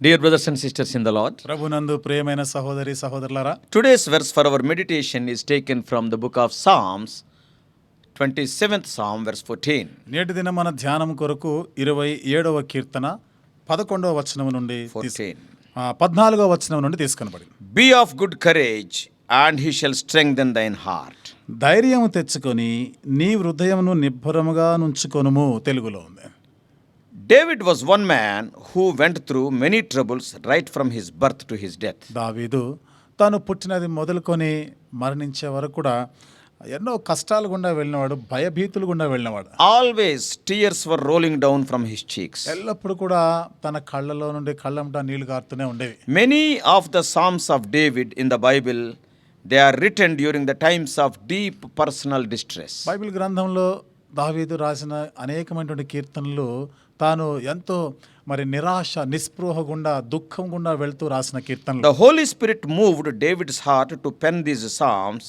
Dear brothers and sisters in the Lord, ప్రభునందు ప్రియమైన సహోదరి సహోదరులారా, today's verse for our meditation is taken from the book of Psalms, 27th Psalm, verse 14. నేటి దిన మన ధ్యానం కొరకు 27వ కీర్తన 11వ వచనం నుండి 14వ వచనం నుండి తీసుకొనబడింది. Be of good courage, and he shall strengthen thine heart. ధైర్యము తెచ్చుకొని నీ హృదయమును నిబ్బరముగా నుంచుకొనుము తెలుగులో ఉంది. David was one man who went through many troubles right from his birth to his death. దావీదు తాను పుట్టినది మొదలుకొని మరణించే వరకు కూడా ఎన్నో కష్టాలు గుండా వెళ్ళినవాడు, భయభీతులు గుండా వెళ్ళినవాడు. Always tears were rolling down from his cheeks. ఎల్లప్పుడు కూడా తన కళ్ళలో నుండి కళ్ళంట నీళ్లు కారుతూనే ఉండేవి. Many of the Psalms of David in the Bible, they are written during the times of deep personal distress. Bible గ్రంథంలో దావీదు రాసిన అనేకమైనటువంటి కీర్తనలు తాను ఎంతో నిరాశ, నిస్పృహ గుండా, దుఃఖం గుండా వెళ్తూ రాసిన కీర్తనలు. The Holy Spirit moved David's heart to pen these psalms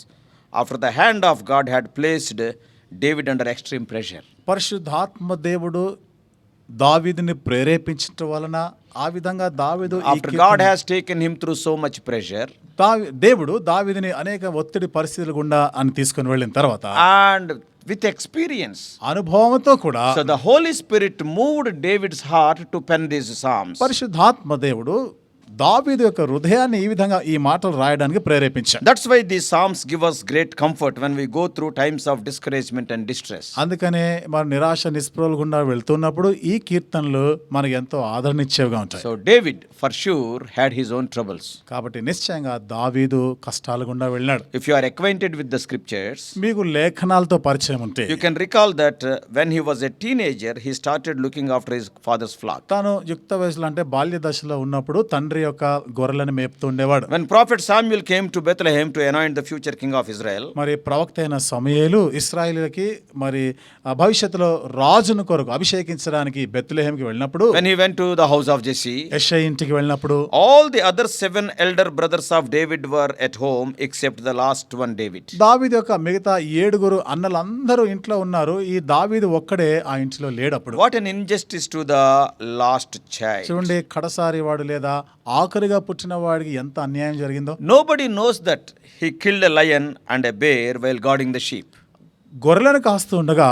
after the hand of God had placed David under extreme pressure. పరిశుద్ధాత్మ దేవుడు దావీదుని ప్రేరేపించటం వలన ఆ విధంగా దావీదు After God has taken him through so much pressure, దేవుడు దావీదుని అనేక ఒత్తిడి పరిస్థితుల గుండా అని తీసుకొని వెళ్ళిన తర్వాత and with experience, అనుభవంతో కూడా so the Holy Spirit moved David's heart to pen these psalms. పరిశుద్ధాత్మ దేవుడు దావీదు యొక్క హృదయాన్ని ఈ విధంగా ఈ మాటలు రాయడానికి ప్రేరేపించాడు. That's why these psalms give us great comfort when we go through times of discouragement and distress. అందుకనే మన నిరాశ నిస్పృహల గుండా వెళ్తున్నప్పుడు ఈ కీర్తనలు మనకు ఎంతో ఆదరణిచ్చేవిగా ఉంటాయి. So David for sure had his own troubles. కాబట్టి నిశ్చయంగా దావీదు కష్టాల గుండా వెళ్ళాడు. If you are acquainted with the scriptures, మీకు లేఖనాలతో పరిచయం ఉంటే you can recall that when he was a teenager, he started looking after his father's flock. తాను యుక్త వయసులో అంటే బాల్య దశలో ఉన్నప్పుడు తండ్రి యొక్క గొర్రెలను మేపుతూ ఉండేవాడు. When prophet Samuel came to Bethlehem to anoint the future king of Israel, మరి ప్రవక్త అయిన సమూయేలు ఇశ్రాయేలుకి భవిష్యత్తులో రాజును కొరకు అభిషేకించడానికి బెత్లెహేంకి వెళ్ళినప్పుడు, when he went to the house of Jesse, యెషై ఇంటికి వెళ్ళినప్పుడు, all the other 7 elder brothers of David were at home except the last one, David. దావీదు యొక్క మిగతా 7 అన్నలందరూ ఇంట్లో ఉన్నారు. ఈ దావీదు ఒక్కడే ఆ ఇంట్లో లేడప్పుడు. What an injustice to the last child. చూడండి, కడసారి వాడు లేదా ఆఖరిగా పుట్టిన వాడికి ఎంత అన్యాయం జరిగిందో. Nobody knows that he killed a lion and a bear while guarding the sheep. గొర్రెలను కాస్తూ ఉండగా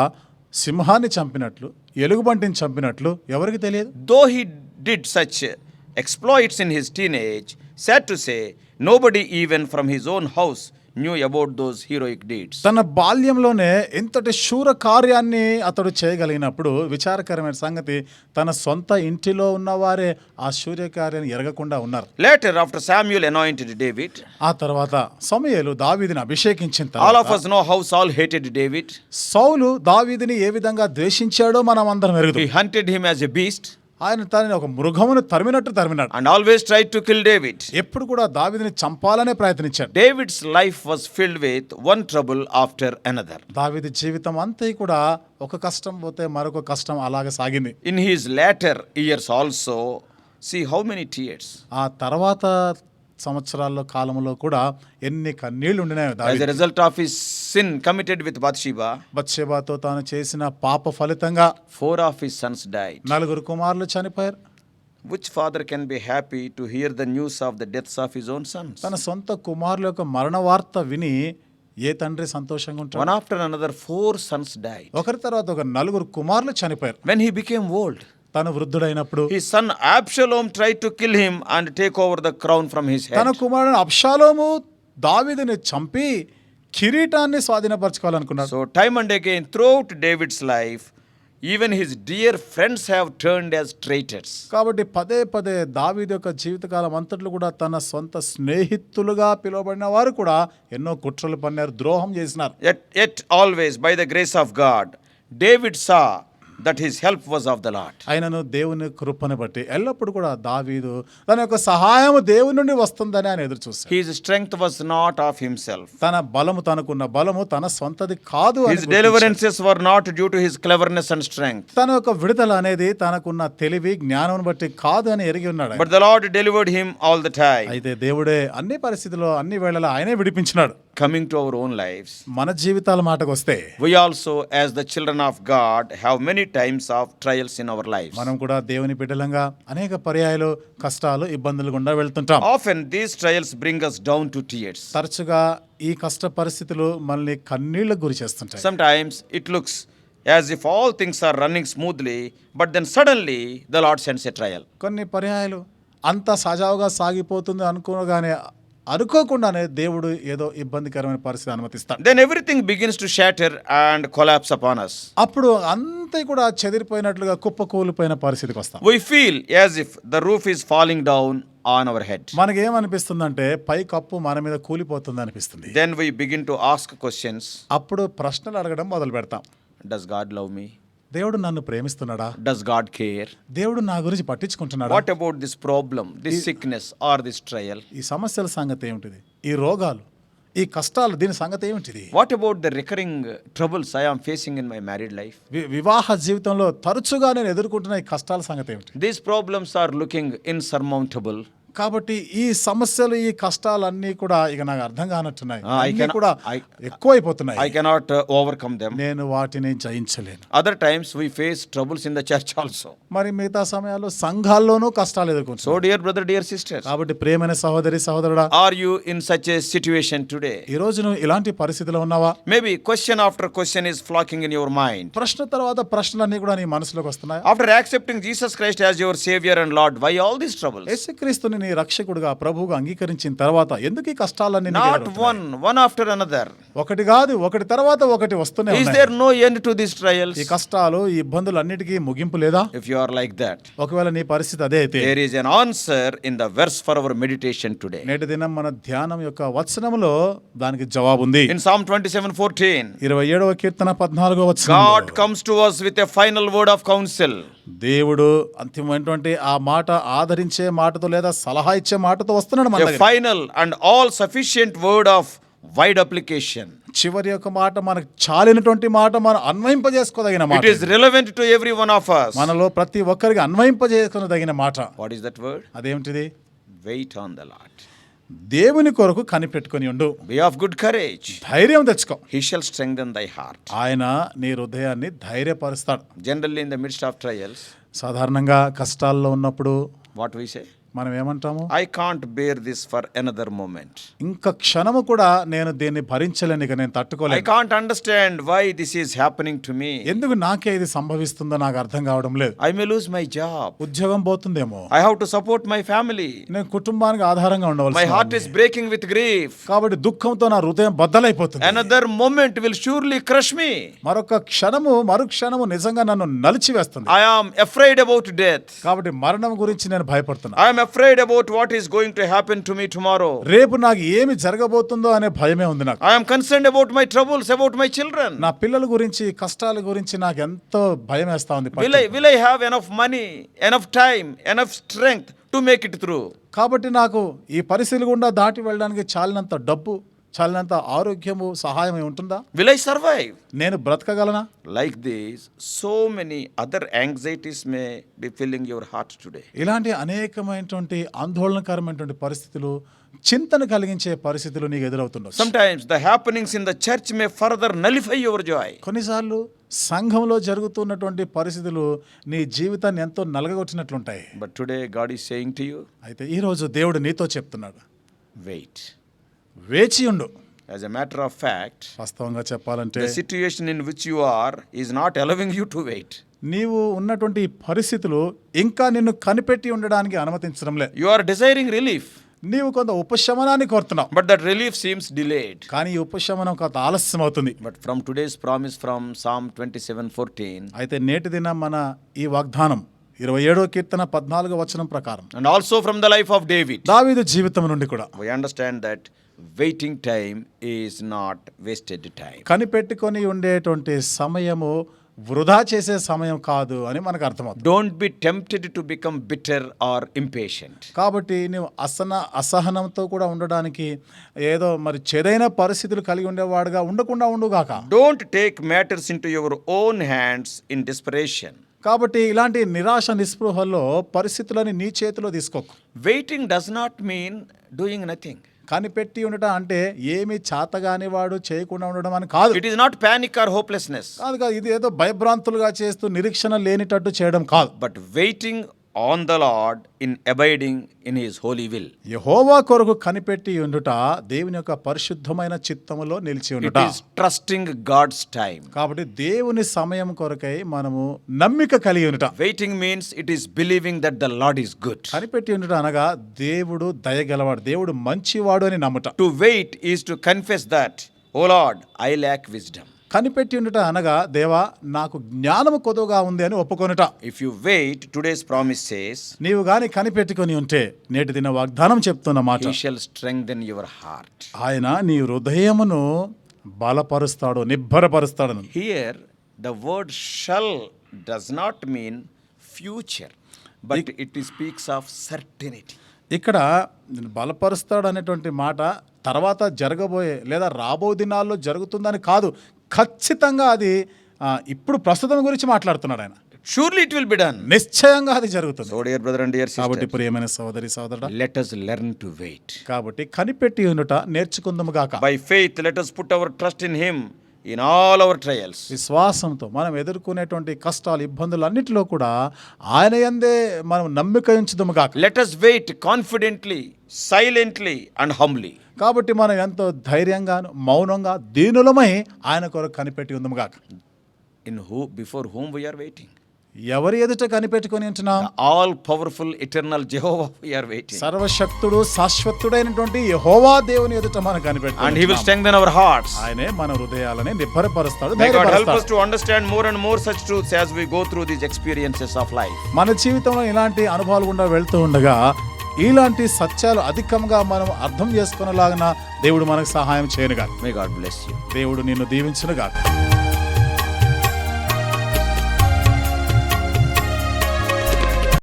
సింహాన్ని చంపినట్లు, ఎలుగుబంటిని చంపినట్లు ఎవరికి తెలియదు. Though he did such exploits in his teenage, sad to say, nobody even from his own house knew about those heroic deeds. తన బాల్యంలోనే ఇంతటి శూర కార్యాన్ని అతడు చేయగలిగినప్పుడు విచారకరమైన సంగతి, తన సొంత ఇంటిలో ఉన్నవారే ఆ శూర్య కార్యాన్ని ఎరగకుండా ఉన్నారు. Later, after Samuel anointed David, ఆ తర్వాత సమూయేలు దావీదుని అభిషేకించిన all of తర్వాత us know how Saul hated David. సౌలు దావీదుని ఏ విధంగా ద్వేషించాడో మనం అందరం ఎరుగుతాం. He hunted him as a beast ఆయన తనని ఒక మృగమును తరిమినాడు. and always tried to kill David. ఎప్పుడు కూడా దావీదుని చంపాలనే ప్రయత్నించాడు. David's life was filled with one trouble after another. దావీదు జీవితం అంతా కూడా ఒక కష్టం పోతే మరొక కష్టం అలాగే సాగింది. In his later years also, see how many tears. ఆ తర్వాత సంవత్సరాల్లో కాలంలో కూడా ఎన్ని కన్నీళ్లు ఉండినాయో. As a result of his sin committed with Bathsheba, బత్షెబాతో తాను చేసిన పాప ఫలితంగా 4 of his sons died. 4 కుమారులు చనిపోయారు. Which father can be happy to hear the news of the deaths of his own sons? తన సొంత కుమారుల యొక్క మరణ వార్త విని ఏ తండ్రి సంతోషంగా ఉంటాడు? One after another 4 sons died. ఒకరి తర్వాత ఒక 4 కుమారులు చనిపోయారు. When he became old, తను వృద్ధుడైనప్పుడు his son Absalom tried to kill him and take over the crown from his head. తన కుమారుడు అబ్షాలోము దావీదుని చంపి కిరీటాన్ని స్వాధీనపరచుకోవాలనుకున్నాడు. So time and again throughout David's life, even his dear friends have turned as traitors. కాబట్టి పదే దావీదు యొక్క జీవితకాలం అంతట్లో కూడా తన సొంత స్నేహితులుగా పిలువబడిన వారు కూడా ఎన్నో కుట్రలు పన్నారు, ద్రోహం చేసినారు. Yet always by the grace of God, David saw that his help was of the Lord. ఆయనను దేవుని కృపను బట్టి ఎల్లప్పుడు కూడా దావీదు తన యొక్క సహాయం దేవుని నుండి వస్తుందని ఆయన ఎదురు చూస్తాడు. His strength was not of himself. తన బలము, తనకున్న బలము తన సొంతది కాదు. His deliverances were not due to his cleverness and strength. తన యొక్క విడుదల అనేది తనకున్న తెలివి, జ్ఞానం బట్టి కాదు అని ఎరిగి ఉన్నాడు. But the Lord delivered him all the time. అయితే దేవుడే అన్ని పరిస్థితుల్లో అన్ని వేళలా ఆయనే విడిపించినాడు. Coming to our own lives, మన జీవితాల మాటకు వస్తే, we also as the children of God have many times of trials in our lives. మనం కూడా దేవుని బిడ్డలంగా అనేక పర్యాయాలు కష్టాలు ఇబ్బందులు గుండా వెళ్తుంటాం. Often these trials bring us down to tears. తరచుగా ఈ కష్ట పరిస్థితులు మనల్ని కన్నీళ్లకు గురి చేస్తుంటాయి. Sometimes it looks as if all things are running smoothly, but then suddenly the Lord sends a trial. కొన్ని పర్యాయాలు అంత సజావుగా సాగిపోతుంది అనుకోకుండానే దేవుడు ఏదో ఇబ్బందికరమైన పరిస్థితి అనుమతిస్తాడు. Then everything begins to shatter and collapse upon us. అప్పుడు అంతా కూడా చెదిరిపోయినట్లుగా కుప్పకూలిపోయిన పరిస్థితికి వస్తాం. We feel as if the roof is falling down on our head. మనకేమనిపిస్తుందంటే పై కప్పు మన మీద కూలిపోతుంది అనిపిస్తుంది. Then we begin to ask questions. అప్పుడు ప్రశ్నలు అడగడం మొదలు పెడతాం. Does God love me? దేవుడు నన్ను ప్రేమిస్తున్నాడా? Does God care? దేవుడు నా గురించి పట్టించుకుంటున్నాడా? What about this problem, this sickness or this trial? ఈ సమస్యల సంగతి ఏమిటిది? ఈ రోగాలు, ఈ కష్టాలు, దీని సంగతి ఏమిటిది? What about the recurring troubles I am facing in my married life? వివాహ జీవితంలో తరచుగా నేను ఎదుర్కొంటున్న ఈ కష్టాల సంగతి ఏమిటి? These problems are looking insurmountable. కాబట్టి ఈ సమస్యలు, ఈ కష్టాలన్నీ కూడా ఇక నాకు అర్థం కానట్టున్నాయి. అన్నీ cannot- కూడా ఎక్కువైపోతున్నాయి. I cannot overcome them. నేను వాటిని జయించలేను. Other times we face troubles in the church also. మరి మిగతా సమయాల్లో సంఘాల్లోనూ కష్టాలు ఎదుర్కొంటున్నాం. So dear brother, dear sisters, కాబట్టి ప్రేమైన సహోదరి సహోదరుడా, are you in such a situation today? ఈ రోజు నువ్వు ఇలాంటి పరిస్థితిలో ఉన్నావా? Maybe question after question is flocking in your mind. ప్రశ్న తర్వాత ప్రశ్నలన్నీ కూడా నీ మనసులోకి వస్తున్నాయి. After accepting Jesus Christ as your Savior and Lord, why all these troubles? యేసుక్రీస్తుని నీ రక్షకుడుగా ప్రభువుగా అంగీకరించిన తర్వాత ఎందుకు ఈ కష్టాలన్నీ నీకు Not ఎదురవుతున్నాయి? one after another. ఒకటి కాదు, ఒకటి తర్వాత ఒకటి వస్తూనే Is ఉన్నాయి. there no end to these trials? ఈ కష్టాలు, ఈ ఇబ్బందులు అన్నిటికీ ముగింపు లేదా? If you are like that, ఒకవేళ నీ పరిస్థితి అదే అయితే there is an answer in the verse for our meditation today. నేటి దినం మన ధ్యానం యొక్క వచనములో దానికి జవాబు ఉంది. In Psalm 27:14, 27వ కీర్తన 14వ God వచనం, comes to us with a final word of counsel. దేవుడు అంతిమైనటువంటి ఆ మాట ఆదరించే మాటతో లేదా సలహా ఇచ్చే మాటతో వస్తున్నాడు మన A దగ్గరికి. final and all sufficient word of wide application. చివరి యొక్క మాట మనకు చాలినటువంటి మాట, మనం అన్వయింపజేసుకోదగిన మాట. It is relevant to every one of us. మనలో ప్రతి ఒక్కరికి అన్వయింపజేసుకోదగిన మాట. What is that word? అదేమిటిది? Wait on the Lord. దేవుని కొరకు కనిపెట్టుకొని ఉండు. Be of good courage. ధైర్యం తెచ్చుకో. He shall strengthen thy heart. ఆయన నీ హృదయాన్ని ధైర్యపరుస్తాడు. Generally in the midst of trials, సాధారణంగా కష్టాల్లో ఉన్నప్పుడు what we say? మనం ఏమంటాము? I can't bear this for another moment. ఇంకా క్షణము కూడా నేను దీన్ని భరించలేను, ఇక నేను I తట్టుకోలేను. can't understand why this is happening to me. ఎందుకు నాకే ఇది సంభవిస్తుందో నాకు అర్థం కావడం లేదు. I may lose my job. ఉద్యోగం పోతుందేమో, I have to support my family. నేను కుటుంబానికి ఆధారంగా My ఉండవలసి heart is breaking with grief. కాబట్టి దుఃఖంతో నా హృదయం బద్దలైపోతుంది. Another moment will surely crush me. మరొక మరుక్షణము నిజంగా నన్ను నలిచివేస్తుంది. I am afraid about death. కాబట్టి మరణం గురించి నేను భయపడుతున్నా. I am afraid about what is going to happen to me tomorrow. రేపు నాకు ఏమి జరగబోతుందో అనే భయమే ఉంది నాకు. I am concerned about my troubles, about my children. నా పిల్లల గురించి, కష్టాల గురించి నాకు ఎంతో భయం వేస్తా ఉంది. Will I have enough money, enough time, enough strength to make it through? కాబట్టి నాకు ఈ పరిస్థితులు గుండా దాటి వెళ్ళడానికి చాలినంత డబ్బు, చాలినంత ఆరోగ్యము, సహాయం ఉంటుందా? Will I survive? నేను బ్రతకగలనా? Like this, so many other anxieties may be filling your heart today. ఇలాంటి అనేకమైనటువంటి ఆందోళనకరమైనటువంటి పరిస్థితులు, చింతన కలిగించే పరిస్థితులు నీకు ఎదురవుతుండొచ్చు. Sometimes the happenings in the church may further nullify your joy. కొన్నిసార్లు సంఘంలో జరుగుతున్నటువంటి పరిస్థితులు నీ జీవితాన్ని ఎంతో నలగగొట్టినట్లుంటాయి. But today God is saying to you, అయితే ఈరోజు దేవుడు నీతో చెప్తున్నాడు, wait. వేచి ఉండు. As a matter of fact, వాస్తవంగా చెప్పాలంటే the situation in which you are is not allowing you to wait. నీవు ఉన్నటువంటి ఈ పరిస్థితులు ఇంకా నిన్ను కనిపెట్టి ఉండడానికి అనుమతించడం లేదు. You are desiring relief, నీవు కొంత ఉపశమనాన్ని కోరుతున్నావు, but that relief seems delayed. కానీ ఈ ఉపశమనం కొంత ఆలస్యం అవుతుంది. But from today's promise from Psalm 27:14, అయితే నేటి దినం మన ఈ వాగ్దానం 27వ కీర్తన 14వ వచనం ప్రకారం, and also from the life of David, దావీదు జీవితం నుండి కూడా we understand that waiting time is not wasted time. కనిపెట్టుకొని ఉండేటువంటి సమయము వృధా చేసే సమయం కాదు అని మనకు అర్థమవుతుంది. Don't be tempted to become bitter or impatient. కాబట్టి నువ్వు అసహనంతో కూడా ఉండడానికి, ఏదో మరి చెదైన పరిస్థితులు కలిగి ఉండేవాడుగా ఉండకుండా ఉండుగాక. Don't take matters into your own hands in desperation. కాబట్టి ఇలాంటి నిరాశ నిస్పృహల్లో పరిస్థితులని నీ చేతిలో తీసుకోకు. Waiting does not mean doing nothing. కనిపెట్టి ఉండటం అంటే ఏమి చేతగాని వాడు చేయకుండా ఉండడం అని కాదు. It is not panic or hopelessness, కాదు కాదు, ఇది ఏదో భయభ్రాంతులుగా చేస్తూ నిరీక్షణ లేనిటట్టు చేయడం కాదు. but waiting on the Lord in abiding in His holy will. యెహోవా కొరకు కనిపెట్టి ఉండుట దేవుని యొక్క పరిశుద్ధమైన చిత్తములో నిలిచి It ఉండుట. is trusting God's time. కాబట్టి దేవుని సమయం కొరకై మనము నమ్మిక కలిగి ఉండుట. Waiting means it is believing that the Lord is good. కనిపెట్టి ఉండుట అనగా దేవుడు దయగలవాడు, దేవుడు మంచివాడు అని నమ్ముట. To wait is to confess that, O Lord, I lack wisdom. కనిపెట్టి ఉండుట అనగా దేవా నాకు జ్ఞానము కొదువుగా ఉంది అని ఒప్పుకొనుట. If you wait, today's promise says, నీవు గాని కనిపెట్టుకొని ఉంటే నేటి దిన వాగ్దానం చెప్తున్న మాట, He shall strengthen your heart. ఆయన నీ హృదయమును బలపరుస్తాడు, నిబ్బరపరుస్తాడు. Here, the word shall does not mean future, but it speaks of certainty. ఇక్కడ బలపరుస్తాడు అనేటువంటి మాట తర్వాత జరగబోయే లేదా రాబో దినాల్లో జరుగుతుందని కాదు, ఖచ్చితంగా అది ఇప్పుడు ప్రస్తుతం గురించి మాట్లాడుతున్నాడు ఆయన. Surely it will be done. నిశ్చయంగా అది జరుగుతుంది. So, dear brother and dear కాబట్టి sister, ప్రియమైన సహోదరి సహోదరుడా, let us learn to wait. కాబట్టి కనిపెట్టి ఉండుట నేర్చుకుందాము గాక. By faith, let us put our trust in Him in all our trials. విశ్వాసంతో మనం ఎదుర్కొనేటువంటి కష్టాలు ఇబ్బందులు అన్నిటిలో కూడా ఆయన యందే మనం నమ్మిక ఉంచుదాము గాక. Let us wait confidently, silently and humbly. కాబట్టి మనం ఎంతో ధైర్యంగాను మౌనంగా దీనులమై ఆయన కొరకు కనిపెట్టి ఉందాము గాక. Before whom we are waiting? ఎవరి ఎదుట కనిపెట్టుకొని ఉంటున్నాం? The all powerful eternal Jehovah we are waiting. సర్వశక్తుడు శాశ్వతుడైనటువంటి యెహోవా దేవుని ఎదుట మనం కనిపెట్టుకొని And He will ఉంటున్నాం. strengthen our hearts. ఆయనే మన హృదయాలని నిబ్బరపరుస్తాడు, May God help us ధైర్యపరుస్తాడు. to understand more and more such truths as we go through these experiences of life. మన జీవితంలో ఇలాంటి అనుభవాలు గుండా వెళ్తూ ఉండగా ఇలాంటి సత్యాలు అధికంగా మనం అర్థం చేసుకునేలాగా దేవుడు మనకు సహాయం చేయనుగా. May God bless you. దేవుడు నిన్ను దీవించునుగా.